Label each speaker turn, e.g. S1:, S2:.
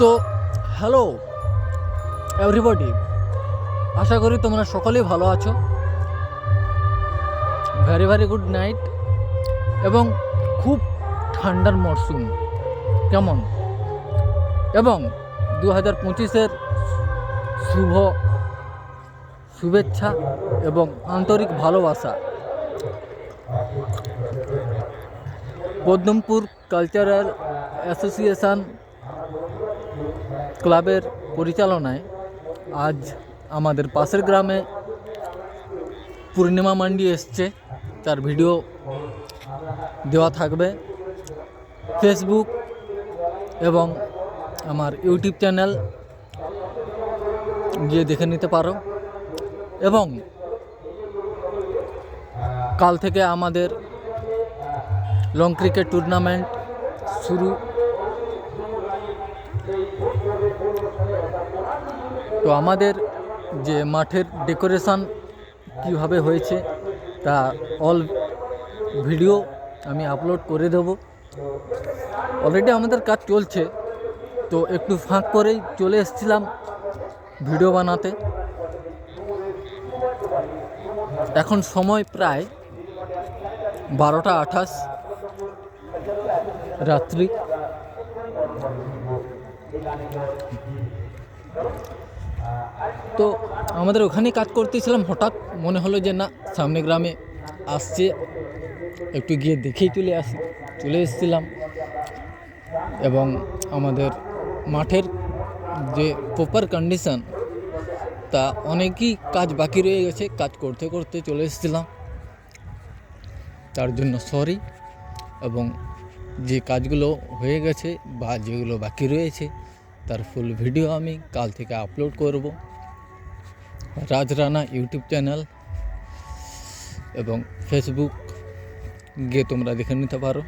S1: তো hello everybody, আশা করি তোমরা সকলেই ভালো আছো। Very very good night. এবং খুব ঠান্ডার মরশুম কেমন, এবং 2025-এর শুভেচ্ছা এবং আন্তরিক ভালোবাসা পদ্মপুর কালচারাল অ্যাসোসিয়েশন ক্লাবের পরিচালনায় আজ আমাদের পাশের গ্রামে পূর্ণিমা মান্ডি এসছে। তার ভিডিও দেওয়া থাকবে ফেসবুক এবং আমার ইউটিউব চ্যানেল, গিয়ে দেখে নিতে পারো। এবং কাল থেকে আমাদের লং ক্রিকেট টুর্নামেন্ট শুরু। তো আমাদের যে মাঠের ডেকোরেশন কীভাবে হয়েছে তা অল ভিডিও আমি আপলোড করে দেব। অলরেডি আমাদের কাজ চলছে, তো একটু ফাঁক করেই চলে এসেছিলাম ভিডিও বানাতে। এখন সময় প্রায় 12টা 28 রাত্রি। তো আমাদের ওখানেই কাজ করতেছিলাম, হঠাৎ মনে হলো যে না, সামনে গ্রামে আসছে, একটু গিয়ে দেখেই চলে এসেছিলাম। এবং আমাদের মাঠের যে প্রপার কন্ডিশন, তা অনেকই কাজ বাকি রয়ে গেছে, কাজ করতে করতে চলে এসেছিলাম, তার জন্য সরি। এবং যে কাজগুলো হয়ে গেছে বা যেগুলো বাকি রয়েছে তার ফুল ভিডিও আমি কাল থেকে আপলোড করব রাজরানা ইউটিউব চ্যানেল এবং ফেসবুক, গিয়ে তোমরা দেখে নিতে পারো।